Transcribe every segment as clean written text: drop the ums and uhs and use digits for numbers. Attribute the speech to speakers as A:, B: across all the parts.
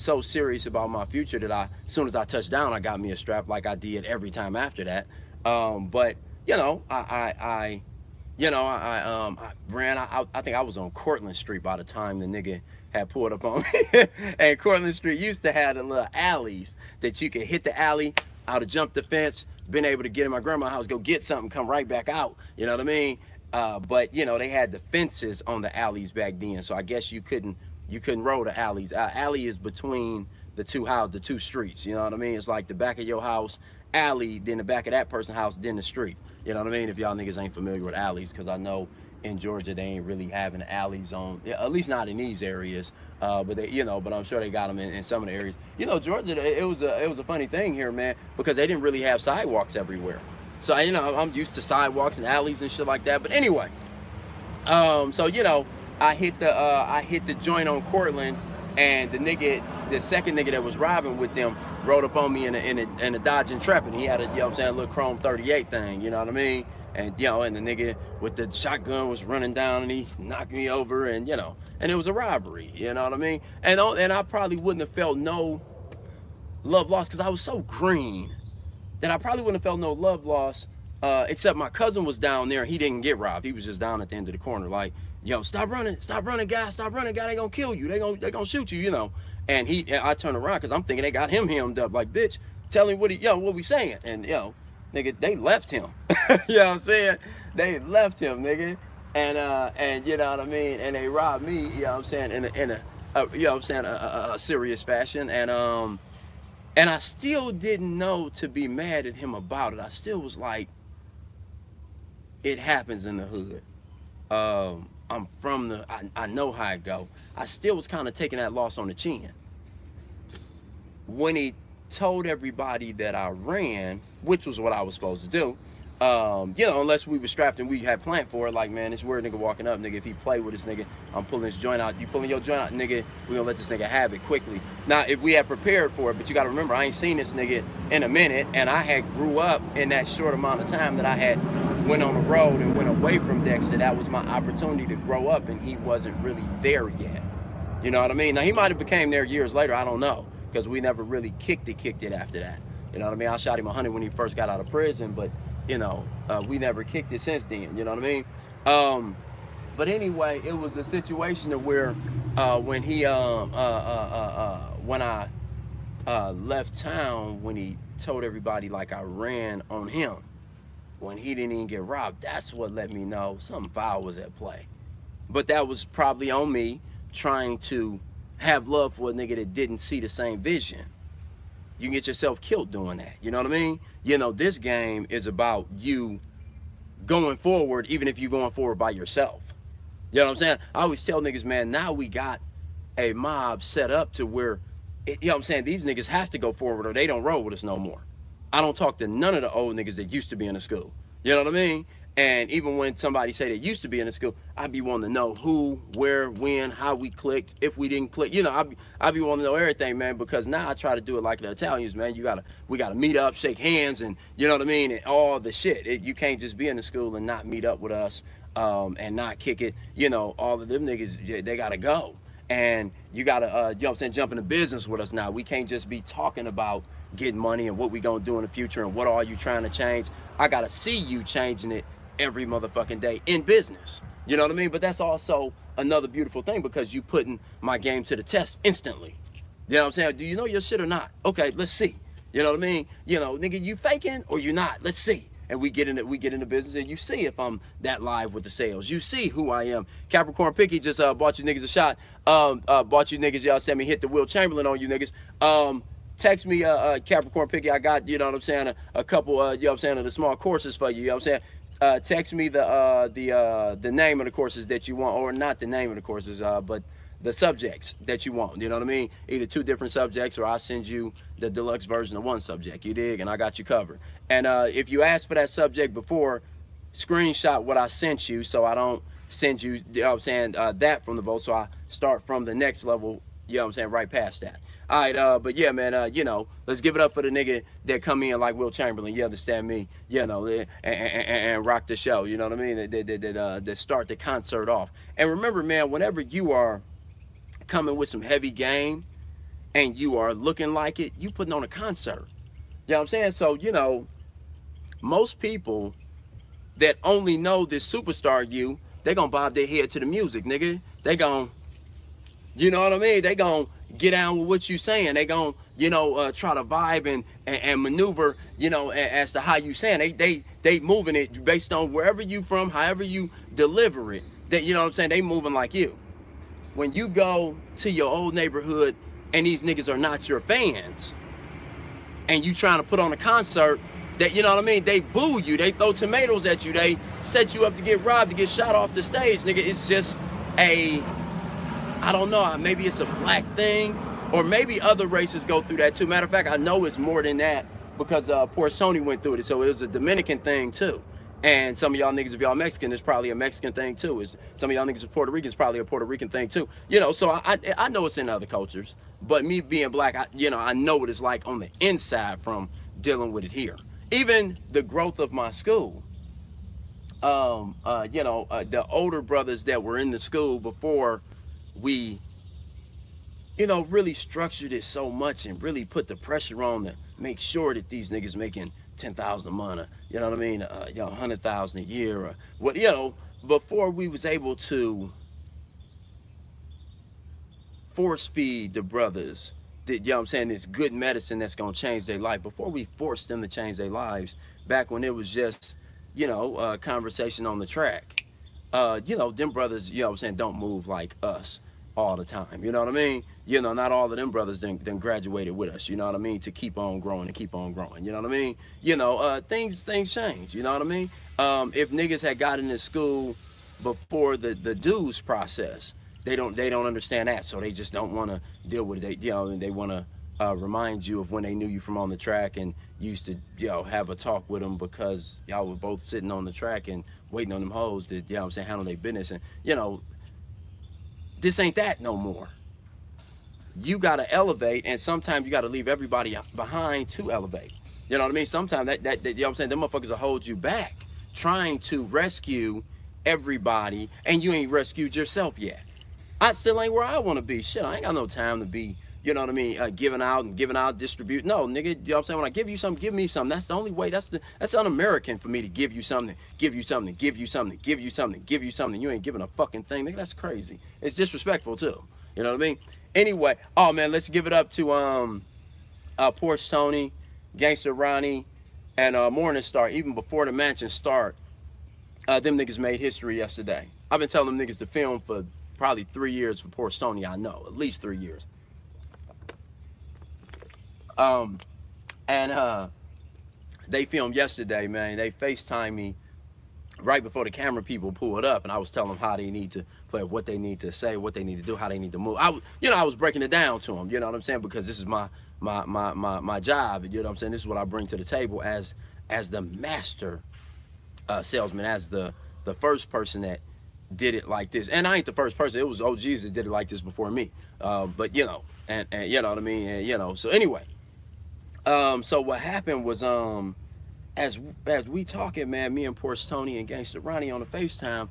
A: so serious about my future that as soon as I touched down, I got me a strap like I did every time after that. But you know, I ran. I think I was on Cortlandt Street by the time the nigga had pulled up on me. And Cortlandt Street used to have the little alleys that you could hit the alley, I'd have jumped the fence, been able to get in my grandma's house, go get something, come right back out. You know what I mean? But you know, they had the fences on the alleys back then, so I guess you couldn't roll the alleys. Alley is between the the two streets. You know what I mean? It's like the back of your house, alley, then the back of that person's house, then the street. You know what I mean? If y'all niggas ain't familiar with alleys, because I know in Georgia they ain't really having alleys on, at least not in these areas. But they, you know, but I'm sure they got them in some of the areas. You know, Georgia, it was a funny thing here, man, because they didn't really have sidewalks everywhere. So you know, I'm used to sidewalks and alleys and shit like that. But anyway, so you know, I hit the joint on Cortlandt, and the second nigga that was robbing with them rode up on me in a Dodge Intrepid. He had a, you know what I'm saying, a little chrome 38 thing, you know what I mean? And you know, and the nigga with the shotgun was running down and he knocked me over, and you know, and it was a robbery, you know what I mean? And I probably wouldn't have felt no love lost because I was so green that I probably wouldn't have felt no love lost, except my cousin was down there. He didn't get robbed. He was just down at the end of the corner, like, yo, stop running, guy, stop running, guy. They gonna kill you. They gonna shoot you, you know. And I turned around because I'm thinking they got him hemmed up. Like, bitch, tell him what we saying. And nigga, they left him. You know what I'm saying? They left him, nigga. And you know what I mean? And they robbed me, you know what I'm saying, in a you know what I'm saying, a serious fashion. And I still didn't know to be mad at him about it. I still was like, it happens in the hood. I'm from I know how it go. I still was kind of taking that loss on the chin. When he told everybody that I ran, which was what I was supposed to do, you know, unless we were strapped and we had planned for it, like, man, this weird nigga walking up, nigga, if he play with this nigga, I'm pulling his joint out. You pulling your joint out, nigga, we gonna let this nigga have it quickly. Now, if we had prepared for it, but you gotta remember, I ain't seen this nigga in a minute, and I had grew up in that short amount of time that I had went on the road and went away from Dexter. That was my opportunity to grow up, and he wasn't really there yet. You know what I mean? Now, he might have became there years later, I don't know, because we never really kicked it after that. You know what I mean? I shot him 100 when he first got out of prison, but you know, we never kicked it since then, you know what I mean? But anyway, it was a situation to where when I left town, when he told everybody like I ran on him, when he didn't even get robbed, that's what let me know something foul was at play. But that was probably on me trying to have love for a nigga that didn't see the same vision. You can get yourself killed doing that. You know what I mean? You know, this game is about you going forward, even if you're going forward by yourself. You know what I'm saying? I always tell niggas, man, now we got a mob set up to where, you know what I'm saying, these niggas have to go forward or they don't roll with us no more. I don't talk to none of the old niggas that used to be in the school. You know what I mean? And even when somebody say they used to be in the school, I be wanting to know who, where, when, how we clicked, if we didn't click. You know, I be wanting to know everything, man, because now I try to do it like the Italians, man. We gotta meet up, shake hands, and you know what I mean, and all the shit. You can't just be in the school and not meet up with us, and not kick it. You know, all of them niggas, they gotta go. And you gotta, you know what I'm saying, jump into business with us now. We can't just be talking about getting money and what we gonna do in the future and what are you trying to change. I gotta see you changing it every motherfucking day in business. You know what I mean? But that's also another beautiful thing because you putting my game to the test instantly. You know what I'm saying? Do you know your shit or not? Okay, let's see. You know what I mean? You know, nigga, you faking or you not? Let's see. And we get into business and you see if I'm that live with the sales. You see who I am. Capricorn Picky just bought you niggas a shot. Bought you niggas, y'all sent me hit the Will Chamberlain on you niggas. Text me Capricorn Picky. I got, you know what I'm saying, a couple you know what I'm saying, of the small courses for you, you know what I'm saying? Text me the name of the courses that you want, or not the name of the courses, but the subjects that you want. You know what I mean? Either 2 different subjects, or I'll send you the deluxe version of 1 subject. You dig? And I got you covered. And if you asked for that subject before, screenshot what I sent you, so I don't send you, you know what I'm saying, that from the vote. So I start from the next level. You know what I'm saying? Right past that. All right, but yeah, man, you know, let's give it up for the nigga that come in like Will Chamberlain, you understand me, you know, and rock the show, you know what I mean, that start the concert off. And remember, man, whenever you are coming with some heavy game, and you are looking like it, you putting on a concert. You know what I'm saying? So, you know, most people that only know this superstar you, they gonna bob their head to the music, nigga. They gonna, you know what I mean? They gonna get down with what you saying. They gonna, you know, try to vibe and maneuver, you know, as to how you saying. They moving it based on wherever you from, however you deliver it. That, you know what I'm saying? They moving like you. When you go to your old neighborhood and these niggas are not your fans, and you trying to put on a concert that, you know what I mean, they boo you, they throw tomatoes at you, they set you up to get robbed, to get shot off the stage, nigga. It's just a, I don't know, maybe it's a black thing, or maybe other races go through that too. Matter of fact, I know it's more than that, because poor Sony went through it, so it was a Dominican thing too. And some of y'all niggas, if y'all Mexican, it's probably a Mexican thing too. Is some of y'all niggas are Puerto Rican, it's probably a Puerto Rican thing too. You know, so I know it's in other cultures, but me being black, you know, I know what it's like on the inside from dealing with it here. Even the growth of my school, you know, the older brothers that were in the school before we, you know, really structured it so much and really put the pressure on to make sure that these niggas making 10,000 a month, you know what I mean, you know, 100,000 a year, or what, you know, before we was able to force feed the brothers that, you know what I'm saying, this good medicine that's gonna change their life, before we forced them to change their lives, back when it was just, you know, conversation on the track, you know, them brothers, you know what I'm saying, don't move like us all the time, you know what I mean? You know, not all of them brothers then graduated with us, you know what I mean, to keep on growing and keep on growing, you know what I mean? You know, things change, you know what I mean? If niggas had gotten to school before the dues process, they don't understand that, so they just don't want to deal with it. They, you know, and they want to remind you of when they knew you from on the track and used to, you know, have a talk with them because y'all were both sitting on the track and waiting on them hoes to, you know what I'm saying, handle their business. And, you know, this ain't that no more. You got to elevate, and sometimes you got to leave everybody behind to elevate. You know what I mean? Sometimes that you know what I'm saying, them motherfuckers will hold you back trying to rescue everybody, and you ain't rescued yourself yet. I still ain't where I want to be. Shit, I ain't got no time to be, you know what I mean, giving out, distribute. No, nigga, you know what I'm saying? When I give you something, give me something. That's the only way. That's un-American for me to give you something, give you something, give you something, give you something, give you something. You ain't giving a fucking thing, nigga. That's crazy. It's disrespectful too. You know what I mean? Anyway, oh man, let's give it up to Porsche Tony, Gangster Ronnie, and Morning Star. Even before the mansion start, them niggas made history yesterday. I've been telling them niggas to film for probably 3 years for Porsche Tony. I know, at least 3 years. And they filmed yesterday, man. They FaceTime me right before the camera people pulled up, and I was telling them how they need to play, what they need to say, what they need to do, how they need to move. I was breaking it down to them, you know what I'm saying, because this is my job, you know what I'm saying. This is what I bring to the table as the master salesman, as the first person that did it like this. And I ain't the first person. It was OGs that did it like this before me. But you know, and you know what I mean. And, you know, so anyway, so what happened was as we talking, man, me and Porsche Tony and Gangster Ronnie on the FaceTime,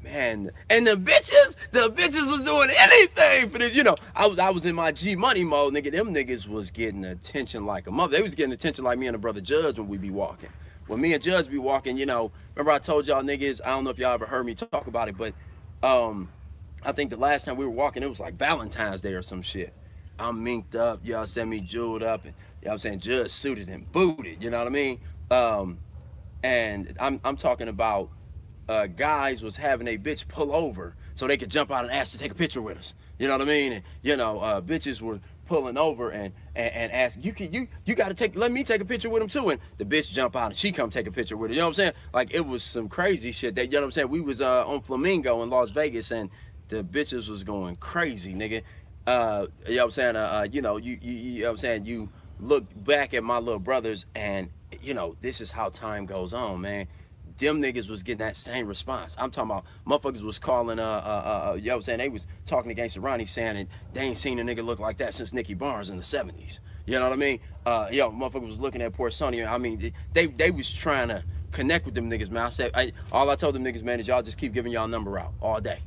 A: man, and the bitches was doing anything for this. You know, I was in my G Money mode, nigga. Them niggas was getting attention like a mother. They was getting attention like me and the brother Judge when we be walking. When me and Judge be walking, you know, remember I told y'all niggas, I don't know if y'all ever heard me talk about it, but I think the last time we were walking, it was like Valentine's Day or some shit. I'm minked up, y'all send me jeweled up, and you know what I'm saying, Judge suited and booted, you know what I mean? And I'm talking about guys was having a bitch pull over so they could jump out and ask to take a picture with us. You know what I mean? And, you know, bitches were pulling over and ask, you gotta let me take a picture with him too. And the bitch jump out and she come take a picture with her. You know what I'm saying? Like, it was some crazy shit that, you know what I'm saying? We was on Flamingo in Las Vegas, and the bitches was going crazy, nigga. You know what I'm saying? You know, you know what I'm saying? You look back at my little brothers, and, you know, this is how time goes on, man. Them niggas was getting that same response. I'm talking about motherfuckers was calling, you know what I'm saying? They was talking to Gangsta Ronnie saying that they ain't seen a nigga look like that since Nicky Barnes in the 70s. You know what I mean? Yo, motherfuckers was looking at Porsche Tony. I mean, they was trying to connect with them niggas, man. All I told them niggas, man, is y'all just keep giving y'all number out all day.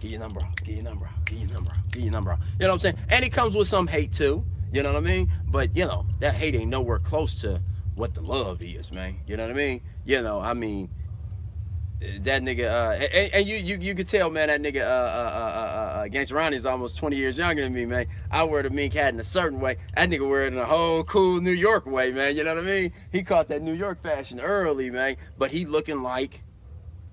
A: Get your number out. Get your number out. Get your number out. Get your number out. You know what I'm saying? And it comes with some hate too. You know what I mean? But you know, that hate ain't nowhere close to what the love is, man. You know what I mean? You know, I mean, that nigga, and you could tell, man, that nigga, Gangsta Ronnie is almost 20 years younger than me, man. I wear the mink hat in a certain way. That nigga wear it in a whole cool New York way, man. You know what I mean? He caught that New York fashion early, man. But he looking like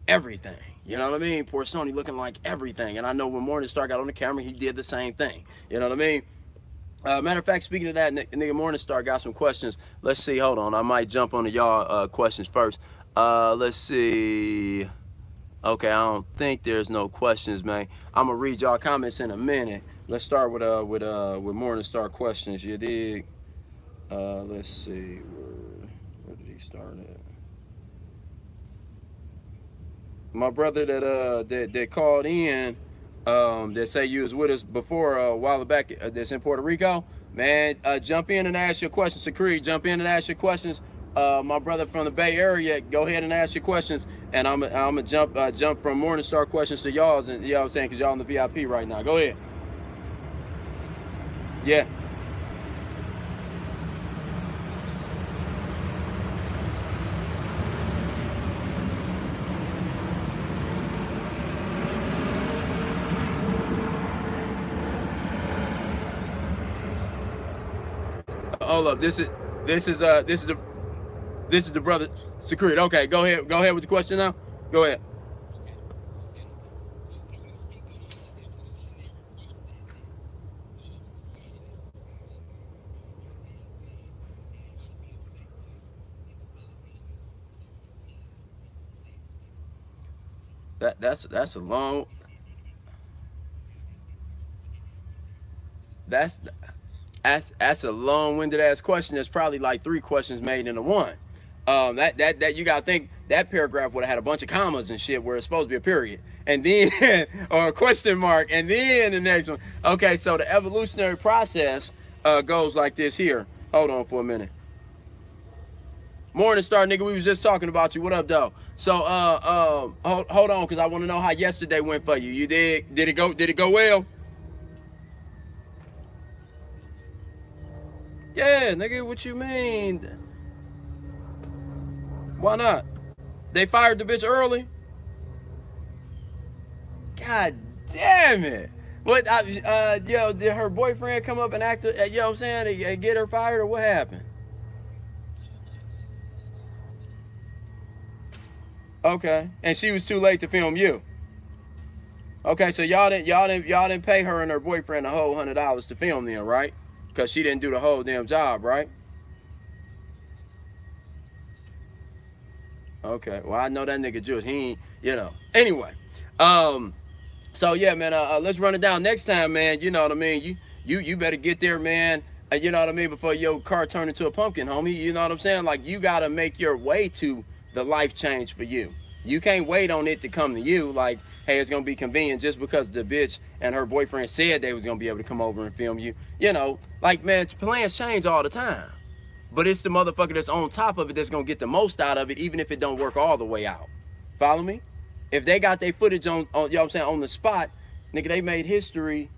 A: everything. You know what I mean? Poor Sony looking like everything. And I know when Morningstar got on the camera, he did the same thing. You know what I mean? Matter of fact, speaking of that, nigga Morningstar got some questions. Let's see. Hold on. I might jump on to y'all questions first. Let's see. Okay, I don't think there's no questions, man. I'm gonna read y'all comments in a minute. Let's start with Morningstar questions. You dig? Let's see. Where did he start at? My brother that called in, that say you was with us before a while back, that's in Puerto Rico, man, jump in and ask your questions. Sakri, jump in and ask your questions. My brother from the Bay Area, go ahead and ask your questions, and I'm gonna jump from Morningstar questions to y'all's, and you know what I'm saying, because y'all in the VIP right now. Go ahead. Yeah. Hold up. This is the brother Security. Okay, go ahead with the question now. Go ahead. That's a long that's that's a long-winded ass question. There's probably like 3 questions made into one. That you gotta think that paragraph would have had a bunch of commas and shit where it's supposed to be a period, and then or a question mark, and then the next one. Okay, so the evolutionary process goes like this here. Hold on for a minute. Morningstar, nigga, we was just talking about you. What up, though? So hold on, cause I want to know how yesterday went for you. You did it go well? Yeah, nigga, what you mean? Why not? They fired the bitch early? God damn it. What, yo, did her boyfriend come up and act, you know what I'm saying, and get her fired, or what happened? Okay, and she was too late to film you. Okay, so y'all didn't pay her and her boyfriend a whole $100 to film them, right? Because she didn't do the whole damn job, right? Okay, well, I know that nigga Jewish. He ain't, you know. Anyway, so yeah, man, let's run it down next time, man. You know what I mean? You better get there, man. You know what I mean? Before your car turn into a pumpkin, homie. You know what I'm saying? Like, you gotta make your way to the life change for you. You can't wait on it to come to you. Like, hey, it's gonna be convenient just because the bitch and her boyfriend said they was gonna be able to come over and film you. You know, like, man, plans change all the time. But it's the motherfucker that's on top of it that's gonna get the most out of it, even if it don't work all the way out. Follow me? If they got their footage on, you know what I'm saying, on the spot, nigga, they made history,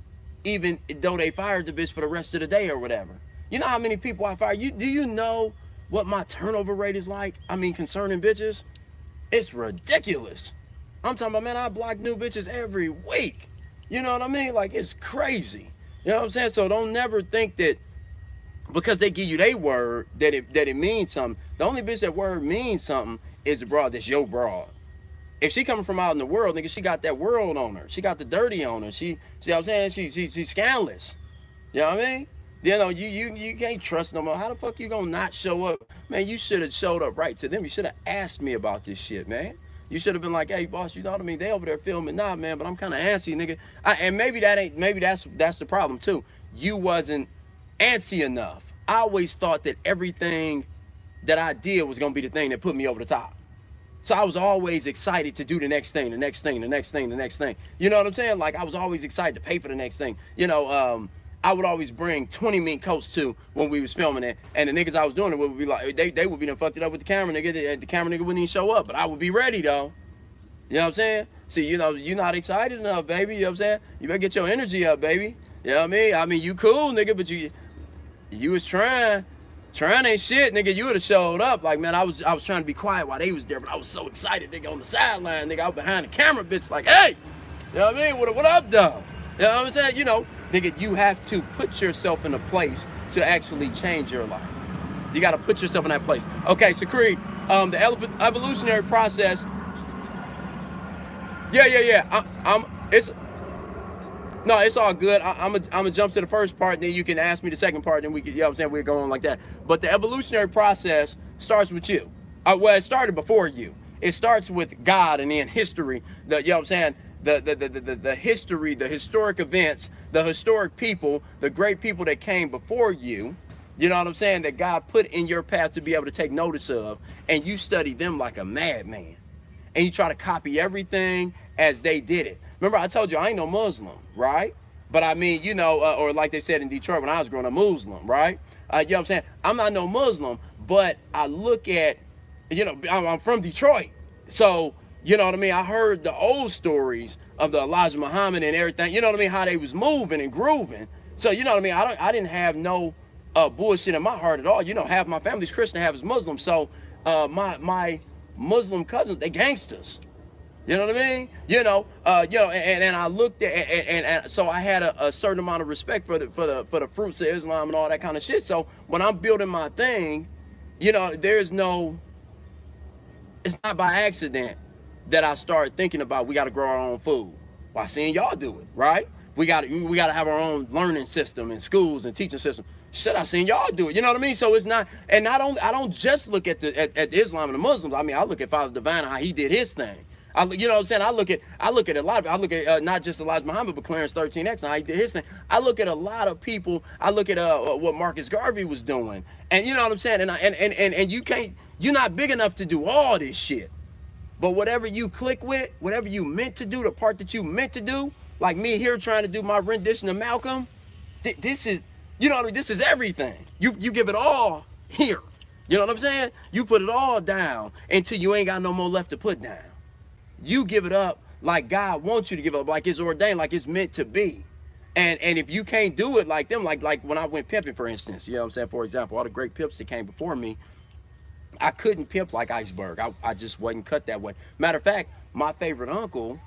A: even though they fired the bitch for the rest of the day or whatever. You know how many people I fire? Do you know what my turnover rate is like? I mean, concerning bitches, it's ridiculous. I'm talking about, man, I block new bitches every week. You know what I mean? Like, it's crazy. You know what I'm saying? So don't never think that because they give you their word that it means something. The only bitch that word means something is the broad that's your broad. If she coming from out in the world, nigga, she got that world on her. She got the dirty on her. She see what I'm saying? She's scandalous. You know what I mean? You know, you can't trust no more. How the fuck you gonna not show up? Man, you should have showed up right to them. You should have asked me about this shit, man. You should have been like, hey, boss, you know what I mean? They over there filming. Nah, man, but I'm kind of antsy, nigga. And maybe that's the problem, too. You wasn't antsy enough. I always thought that everything that I did was gonna be the thing that put me over the top. So I was always excited to do the next thing, the next thing, the next thing, the next thing. You know what I'm saying? Like, I was always excited to pay for the next thing. You know, I would always bring 20 mink coats too when we was filming it, and the niggas I was doing it would be like, they would be done fucked it up with the camera nigga. The camera nigga wouldn't even show up, but I would be ready though. You know what I'm saying? See, you're not excited enough, baby. You know what I'm saying? You better get your energy up, baby. You know what I mean? I mean, you cool, nigga, but you was trying. Trying ain't shit, nigga. You would have showed up. Like, man, I was trying to be quiet while they was there, but I was so excited, nigga, on the sideline, nigga. I was behind the camera, bitch, like, hey, you know what I mean? What up, though? You know what I'm saying? Nigga, you have to put yourself in a place to actually change your life. You got to put yourself in that place. Okay, so Creed, the evolutionary process. Yeah. It's all good. I'm gonna jump to the first part, and then you can ask me the second part, and then we can, you know what I'm saying, we're going like that. But the evolutionary process starts with you. Well, it started before you. It starts with God, and then history. You know what I'm saying? The history, the historic events, the historic people, the great people that came before you. You know what I'm saying? That God put in your path to be able to take notice of, and you study them like a madman, and you try to copy everything as they did it. Remember, I told you I ain't no Muslim, right? But I mean, or like they said in Detroit when I was growing up, Muslim, right? You know what I'm saying? I'm not no Muslim, but I look at, I'm from Detroit. So, you know what I mean? I heard the old stories of the Elijah Muhammad and everything, you know what I mean? How they was moving and grooving. So, you know what I mean? I didn't have no bullshit in my heart at all. Half my family's Christian, half is Muslim. So, my Muslim cousins, they gangsters. You know what I mean? And I looked at and so I had a certain amount of respect for the fruits of Islam and all that kind of shit. So when I'm building my thing, it's not by accident that I start thinking about we got to grow our own food. Well, I seen y'all do it, right? We got to have our own learning system in schools and teaching system. Shit, I seen y'all do it. You know what I mean? So it's not, and not only I don't just look at at Islam and the Muslims. I mean, I look at Father Divine, how he did his thing. You know what I'm saying? I look at a lot of, I look at not just Elijah Muhammad, but Clarence 13X and how he did his thing. I look at a lot of people. I look at what Marcus Garvey was doing, and you know what I'm saying. And you're not big enough to do all this shit. But whatever you click with, whatever you meant to do, the part that you meant to do, like me here trying to do my rendition of Malcolm, this is, this is everything. You give it all here. You know what I'm saying? You put it all down until you ain't got no more left to put down. You give it up like God wants you to give it up, like it's ordained, like it's meant to be. And if you can't do it like them, like when I went pimping, for instance, you know what I'm saying? For example, all the great pimps that came before me, I couldn't pimp like Iceberg. I just wasn't cut that way. Matter of fact, my favorite uncle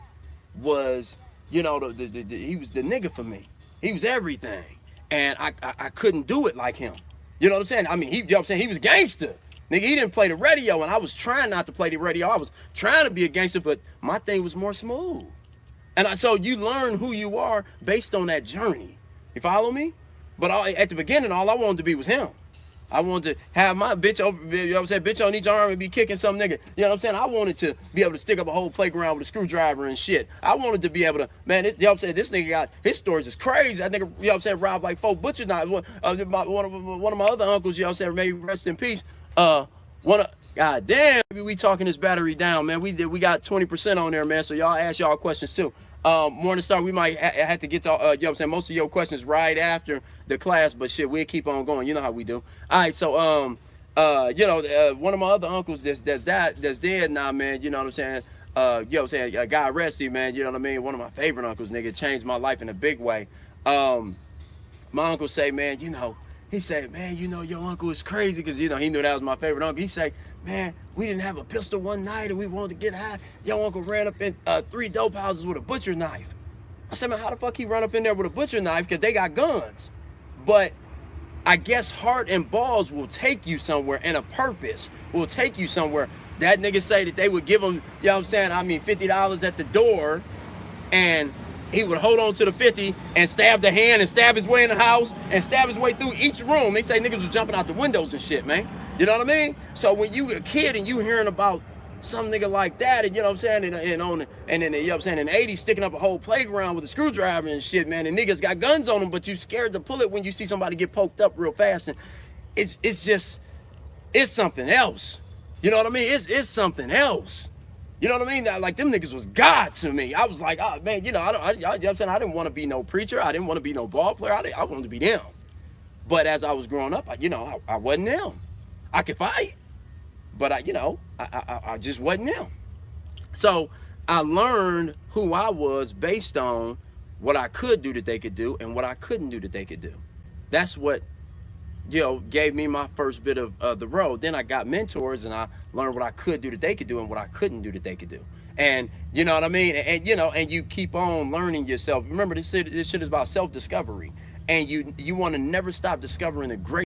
A: was, he was the nigga for me. He was everything. And I couldn't do it like him. You know what I'm saying? I mean, he was gangster. Nigga, he didn't play the radio, and I was trying not to play the radio. I was trying to be a gangster, but my thing was more smooth. And so you learn who you are based on that journey. You follow me? But at the beginning, all I wanted to be was him. I wanted to have my bitch over, you know what I'm saying, bitch on each arm and be kicking some nigga. You know what I'm saying? I wanted to be able to stick up a whole playground with a screwdriver and shit. I wanted to be able to, man, you know what I'm saying, this nigga got, his stories is crazy. That nigga, you know what I'm saying, robbed like 4 butcher knives. One of my other uncles, you know what I'm saying, maybe rest in peace. God damn, we talking this battery down, man. We got 20% on there, man. So y'all ask y'all questions too. Morning Star, we might have to get to, you know what I'm saying, most of your questions right after the class, but shit, we'll keep on going. You know how we do. All right, so, one of my other uncles that's dead now, man, you know what I'm saying? You know what I'm saying? God rest you, man. You know what I mean? One of my favorite uncles, nigga, changed my life in a big way. My uncle say, man, he said, man, your uncle is crazy because, he knew that was my favorite uncle. He said, man, we didn't have a pistol one night and we wanted to get high. Your uncle ran up in 3 dope houses with a butcher knife. I said, man, how the fuck he run up in there with a butcher knife? Because they got guns. But I guess heart and balls will take you somewhere, and a purpose will take you somewhere. That nigga say that they would give him, you know what I'm saying, $50 at the door, and he would hold on to the 50 and stab the hand and stab his way in the house and stab his way through each room. They say niggas was jumping out the windows and shit, man. You know what I mean? So when you a kid and you hearing about some nigga like that, and you know what I'm saying, and then you know what I'm saying, in the 80s sticking up a whole playground with a screwdriver and shit, man, and niggas got guns on them, but you scared to pull it when you see somebody get poked up real fast, and it's something else. You know what I mean? It's something else. You know what I mean? Like, them niggas was God to me. I was like, oh man, you know what I'm saying, I didn't want to be no preacher, I didn't want to be no ball player, I wanted to be them. But as I was growing up, I wasn't them. I could fight, but I just wasn't them. So I learned who I was based on what I could do that they could do and what I couldn't do that they could do. That's what, gave me my first bit of the road. Then I got mentors and I learned what I could do that they could do and what I couldn't do that they could do. And you know what I mean? And you keep on learning yourself. Remember, this shit is about self-discovery. And you want to never stop discovering the great